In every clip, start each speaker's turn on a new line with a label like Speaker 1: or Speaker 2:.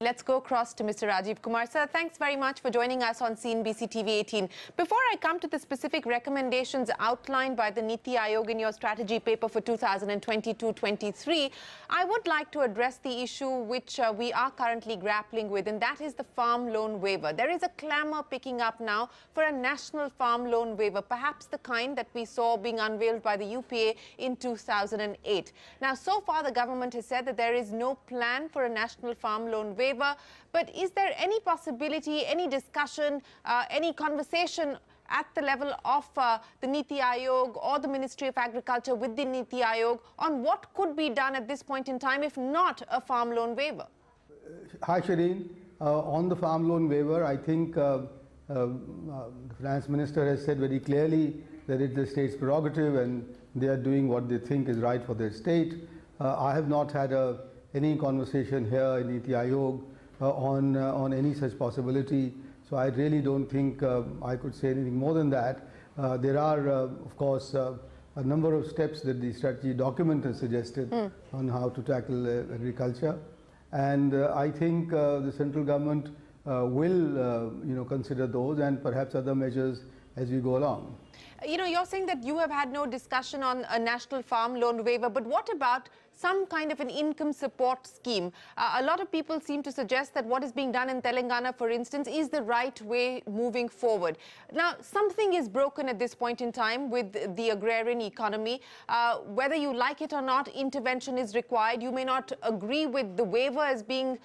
Speaker 1: Let's go across to Mr. Rajiv Kumar. Sir, thanks very much for joining us on CNBC TV 18. Before I come to the specific recommendations outlined by the NITI Aayog in your strategy paper for 2022-23, I would like to address the issue which we are currently grappling with, and that is the farm loan waiver. There is a clamour picking up now for a national farm loan waiver, perhaps the kind that we saw being unveiled by the UPA in 2008. Now, so far, the government has said that there is no plan for a national farm loan waiver. But is there any possibility, any discussion, any conversation at the level of the NITI Aayog or the Ministry of Agriculture with the NITI Aayog on what could be done at this point in time, if not a farm loan waiver?
Speaker 2: Hi, Shereen. On the farm loan waiver, I think the Finance Minister has said very clearly that it's the state's prerogative and they are doing what they think is right for their state. I have not had any conversation here in NITI Aayog on any such possibility. So I really don't think I could say anything more than that. There are, of course, a number of steps that the strategy document has suggested on how to tackle agriculture. And I think the central government will, consider those and perhaps other measures as we go along.
Speaker 1: You know, you're saying that you have had no discussion on a national farm loan waiver, but what about some kind of an income support scheme? A lot of people seem to suggest that what is being done in Telangana, for instance, is the right way moving forward. Now, something is broken at this point in time with the agrarian economy. Whether you like it or not, intervention is required. You may not agree with the waiver as being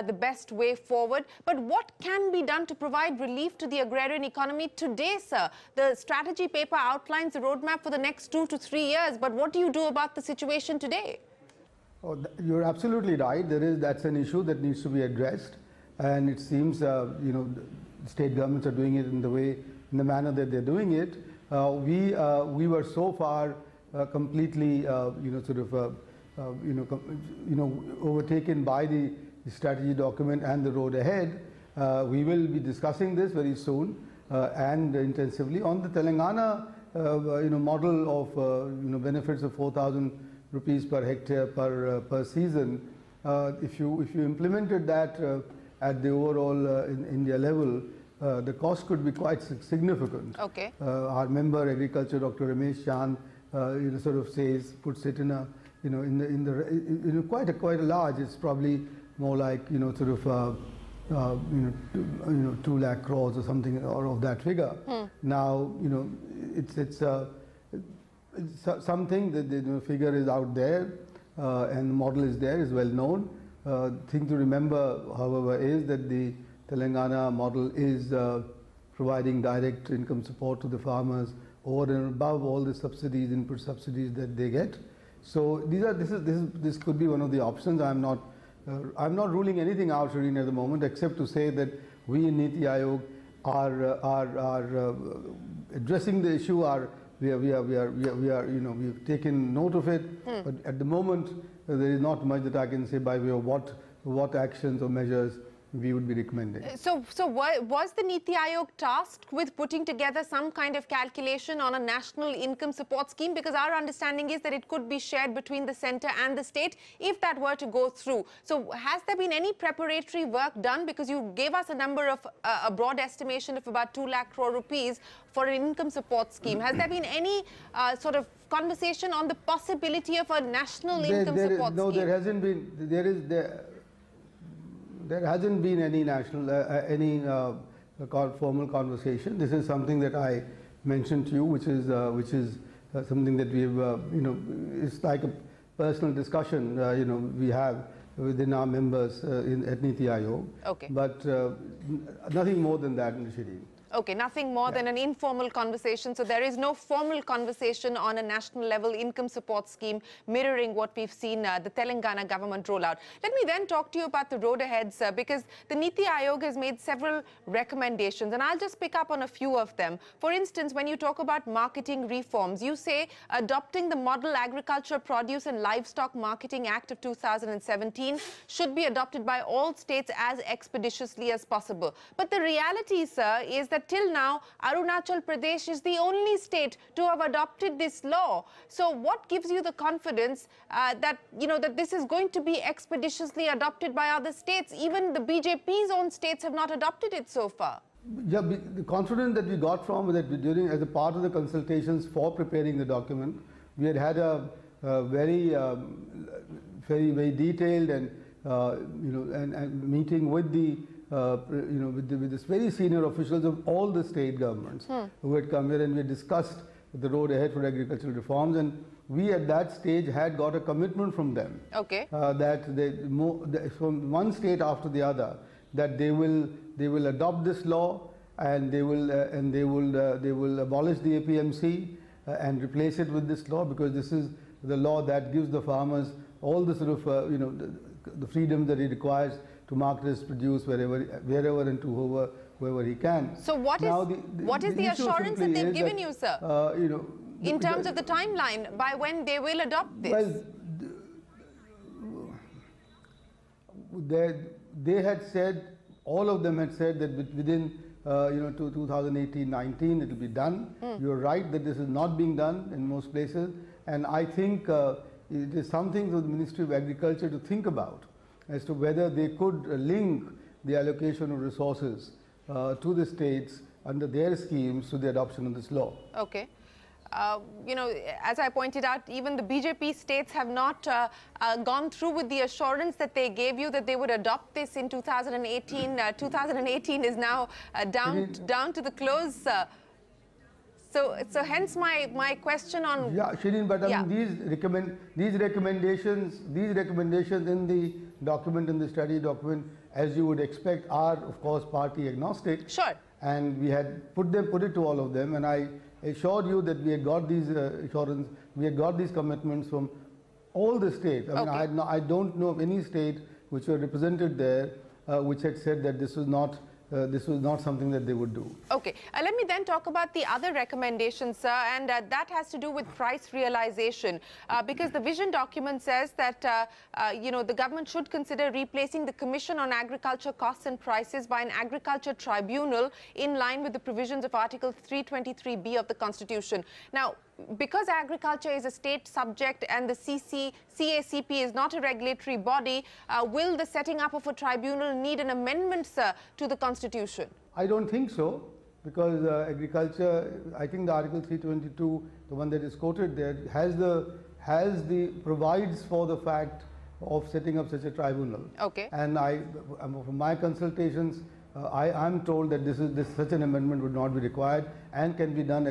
Speaker 1: the best way forward, but what can be done to provide relief to the agrarian economy today, sir? The strategy paper outlines a roadmap for the next 2 to 3 years, but what do you do about the situation today?
Speaker 2: Oh, you're absolutely right. That's an issue that needs to be addressed, and it seems state governments are doing it in the manner that they're doing it. We were so far completely overtaken by the strategy document and the road ahead. We will be discussing this very soon and intensively on the Telangana model of benefits of 4,000 rupees per hectare per season. If you implemented that at the overall in India level, the cost could be quite significant.
Speaker 1: Okay.
Speaker 2: Our member agriculture, Dr. Ramesh Chand, puts it in a quite a large. It's probably more like 2 lakh crores or something or of that figure. Now it's something that the figure is out there and the model is there, is well known. Thing to remember, however, is that the Telangana model is providing direct income support to the farmers over and above all the subsidies, input subsidies that they get. So this could be one of the options. I'm not ruling anything out, Shereen, at the moment, except to say that we in NITI Aayog are addressing the issue. We've taken note of it, but at the moment there is not much that I can say by way of what actions or measures we would be recommending.
Speaker 1: So was the NITI Aayog tasked with putting together some kind of calculation on a national income support scheme? Because our understanding is that it could be shared between the centre and the state if that were to go through. So has there been any preparatory work done? Because you gave us a number of, a broad estimation of about 2 lakh crore rupees for an income support scheme. Has there been any sort of conversation on the possibility of a national income support scheme?
Speaker 2: No, there hasn't been. There hasn't been any formal conversation. This is something that I mentioned to you, which is something that we've it's like a personal discussion we have within our members at NITI Aayog.
Speaker 1: Okay.
Speaker 2: But nothing more than that, Shereen.
Speaker 1: Okay, nothing more than an informal conversation. So there is no formal conversation on a national level income support scheme mirroring what we've seen the Telangana government roll out. Let me then talk to you about the road ahead, sir, because the NITI Aayog has made several recommendations, and I'll just pick up on a few of them. For instance, when you talk about marketing reforms, you say adopting the Model Agriculture Produce and Livestock Marketing Act of 2017 should be adopted by all states as expeditiously as possible. But the reality, sir, is that that till now, Arunachal Pradesh is the only state to have adopted this law. So what gives you the confidence that, that this is going to be expeditiously adopted by other states? Even the BJP's own states have not adopted it so far.
Speaker 2: Yeah, the confidence that we got from that as a part of the consultations for preparing the document, we had a very detailed and and meeting with the with this very senior officials of all the state governments who had come here, and we discussed the road ahead for agricultural reforms, and we at that stage had got a commitment from them that from one state after the other that they will adopt this law, and they will abolish the APMC and replace it with this law, because this is the law that gives the farmers all the sort of the freedom that he requires to market his produce wherever and to whoever he can.
Speaker 1: So what is the assurance that they've given you, sir? In terms of the timeline by when they will adopt this?
Speaker 2: Well, they had said, all of them had said that within 2018-19 it will be done. You're right that this is not being done in most places, and I think it is something for the Ministry of Agriculture to think about as to whether they could link the allocation of resources to the states under their schemes to the adoption of this law.
Speaker 1: Okay. As I pointed out, even the BJP states have not gone through with the assurance that they gave you that they would adopt this in 2018. 2018 is now down to the close. So hence my question on...
Speaker 2: Yeah, Shereen, but I mean, these recommendations in the document, in the study document, as you would expect, are of course party agnostic.
Speaker 1: Sure.
Speaker 2: And we had put it to all of them, and I assured you that we had got these assurance, we had got these commitments from all the states. I mean, I don't know of any state which were represented there which had said that this was not something that they would do. Okay.
Speaker 1: Let me then talk about the other recommendations, sir, and that has to do with price realization, because the vision document says that, the government should consider replacing the Commission on Agriculture Costs and Prices by an agriculture tribunal in line with the provisions of Article 323B of the Constitution. Now, because agriculture is a state subject and the CACP is not a regulatory body, will the setting up of a tribunal need an amendment, sir, to the Constitution?
Speaker 2: I don't think so, because agriculture, I think the Article 322, the one that is quoted there, provides for the fact of setting up such a tribunal.
Speaker 1: Okay.
Speaker 2: And from my consultations, I'm told that such an amendment would not be required and can be done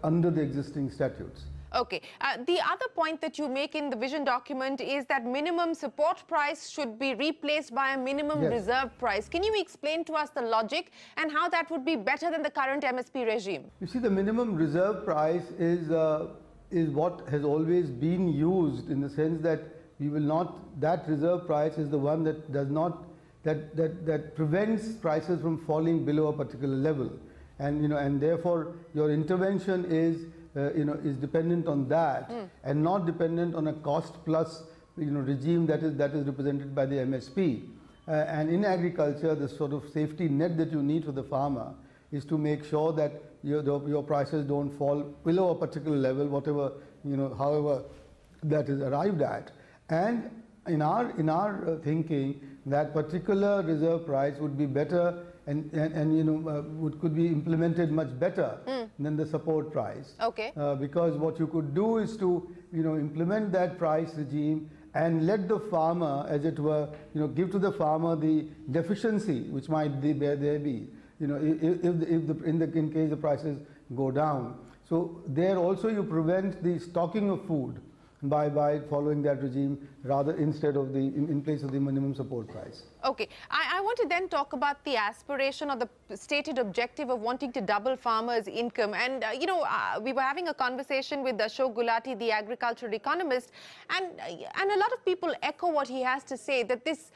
Speaker 2: under the existing statutes.
Speaker 1: Okay. The other point that you make in the vision document is that minimum support price should be replaced by a minimum reserve price. Can you explain to us the logic and how that would be better than the current MSP regime?
Speaker 2: You see, the minimum reserve price is what has always been used, in the sense that we will not, that reserve price is the one that does not, that prevents prices from falling below a particular level, and and therefore your intervention is dependent on that and not dependent on a cost plus regime that is represented by the MSP. And in agriculture, the sort of safety net that you need for the farmer is to make sure that your prices don't fall below a particular level, whatever however that is arrived at. And in our thinking, that particular reserve price would be better and could be implemented much better than the support price.
Speaker 1: Okay.
Speaker 2: Because what you could do is to implement that price regime and let the farmer, as it were, give to the farmer the deficiency which might there be, in case the prices go down. So there also you prevent the stocking of food by following that regime, rather instead of in place of the minimum support price.
Speaker 1: Okay, I want to then talk about the aspiration or the stated objective of wanting to double farmers' income. And we were having a conversation with Ashok Gulati, the agricultural economist, and a lot of people echo what he has to say, that this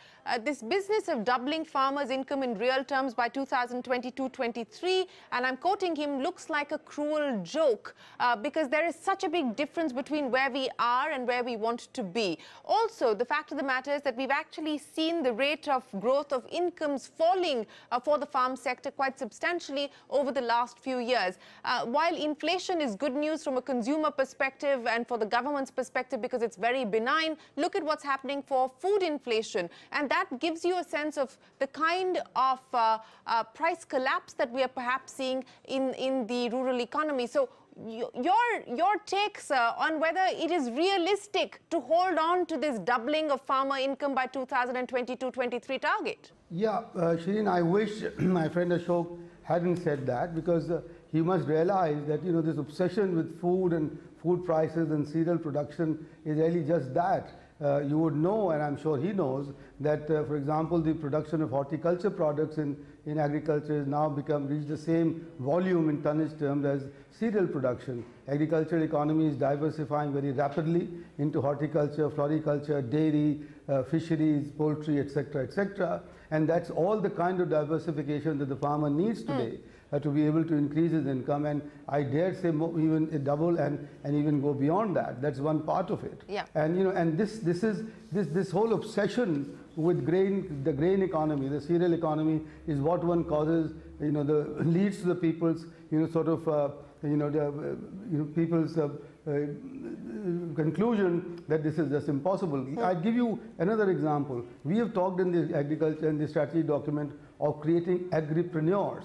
Speaker 1: business of doubling farmers' income in real terms by 2022-23, and I'm quoting him, looks like a cruel joke because there is such a big difference between where we are and where we want to be. All also, the fact of the matter is that we've actually seen the rate of growth of incomes falling for the farm sector quite substantially over the last few years. While inflation is good news from a consumer perspective and for the government's perspective because it's very benign, look at what's happening for food inflation. And that gives you a sense of the kind of price collapse that we are perhaps seeing in the rural economy. So your takes on whether it is realistic to hold on to this doubling of farmer income by 2022-23 target?
Speaker 2: Yeah, Shereen, I wish my friend Ashok hadn't said that, because he must realize that, you know, this obsession with food and food prices and cereal production is really just that. You would know, and I'm sure he knows, that for example, the production of horticulture products in agriculture has now reached the same volume in tonnage terms as cereal production. Agricultural economy is diversifying very rapidly into horticulture, floriculture, dairy, fisheries, poultry, etc., etc. And that's all the kind of diversification that the farmer needs today to be able to increase his income, and I dare say even double and even go beyond that. That's one part of it.
Speaker 1: Yeah.
Speaker 2: And you know, and this whole obsession with the grain economy, the cereal economy, is what one causes, you know, leads to the people's, you know, sort of people's conclusion that this is just impossible. I give you another example. We have talked in the agriculture and the strategy document of creating agripreneurs,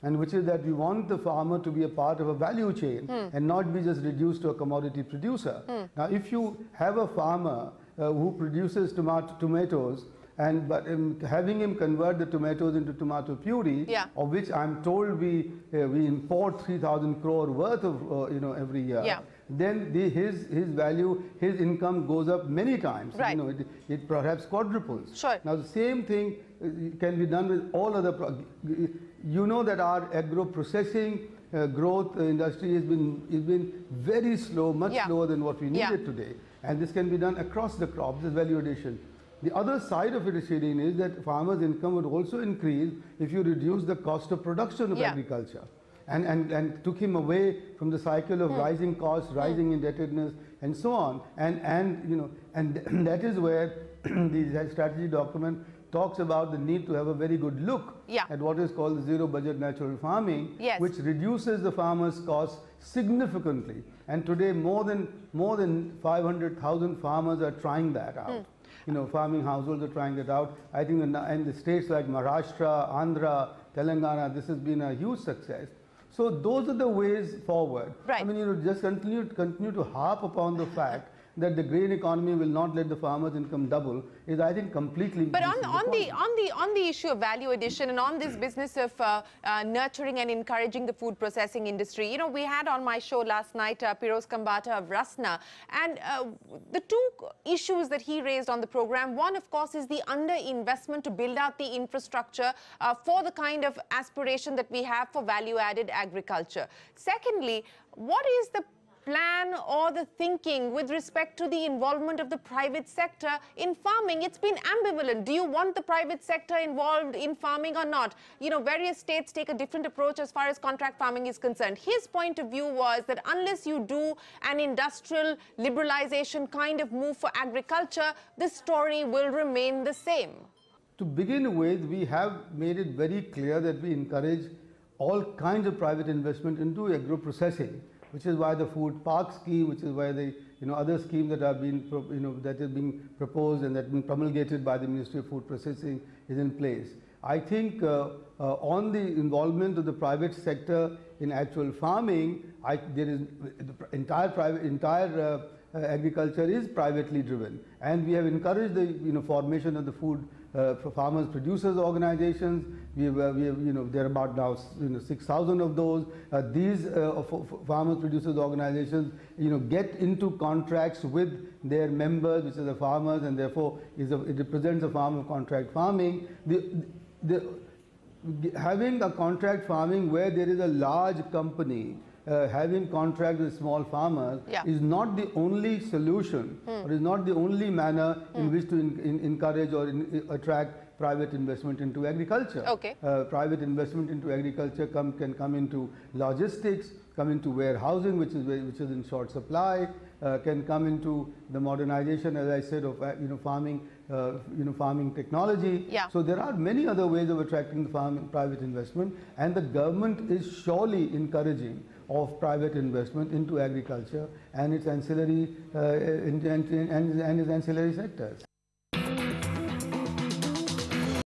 Speaker 2: and which is that we want the farmer to be a part of a value chain and not be just reduced to a commodity producer. Now, if you have a farmer who produces tomatoes, but having him convert the tomatoes into tomato puree, of which I'm told we import 3,000 crore worth of you know, every year, then his value, his income goes up many times.
Speaker 1: Right.
Speaker 2: You know, it perhaps quadruples.
Speaker 1: Sure.
Speaker 2: Now the same thing can be done with all other. You know that our agro-processing growth industry has been very slow, much slower than what we needed today, and this can be done across the crops as value addition. The other side of it, Shereen, is that farmers' income would also increase if you reduce the cost of production of agriculture and took him away from the cycle of rising costs, rising indebtedness, and so on. And you know, and that is where the strategy document talks about the need to have a very good look at what is called zero budget natural farming, which reduces the farmer's costs significantly. And today more than 500,000 farmers are trying that out. You know, farming households are trying that out. I think in the states like Maharashtra, Andhra, Telangana, this has been a huge success. So those are the ways forward. Right. I mean, you know, just continue to harp upon the fact that the grain economy will not let the farmer's income double is, I think, completely.
Speaker 1: But on the issue of value addition and on this business of nurturing and encouraging the food processing industry, you know, we had on my show last night Piroz Kambata of Rasna, and the two issues that he raised on the program, one, of course, is the underinvestment to build out the infrastructure for the kind of aspiration that we have for value-added agriculture. Secondly, what is the plan or the thinking with respect to the involvement of the private sector in farming? It's been ambivalent. Do you want the private sector involved in farming or not? You know, various states take a different approach as far as contract farming is concerned. His point of view was that unless you do an industrial liberalization kind of move for agriculture, the story will remain the same.
Speaker 2: To begin with, we have made it very clear that we encourage all kinds of private investment into agro-processing, which is why the food park scheme, which is why the other schemes that are being that is being proposed and that have been promulgated by the Ministry of Food Processing is in place. I think on the involvement of the private sector in actual farming, there is the entire agriculture is privately driven, and we have encouraged the formation of the food for farmers producers organizations. We have there are about now 6,000 of those. These farmers producers organizations get into contracts with their members, which are the farmers, and therefore it represents a form of contract farming. Having a contract farming where there is a large company having contract with small farmers is not the only solution, or is not the only manner in which to encourage or attract private investment into agriculture.
Speaker 1: Okay.
Speaker 2: Private investment into agriculture can come into logistics, come into warehousing, which is in short supply, can come into the modernization, as I said, of farming, farming technology.
Speaker 1: Yeah.
Speaker 2: So there are many other ways of attracting the private investment, and the government is surely encouraging of private investment into agriculture and its ancillary and its ancillary sectors.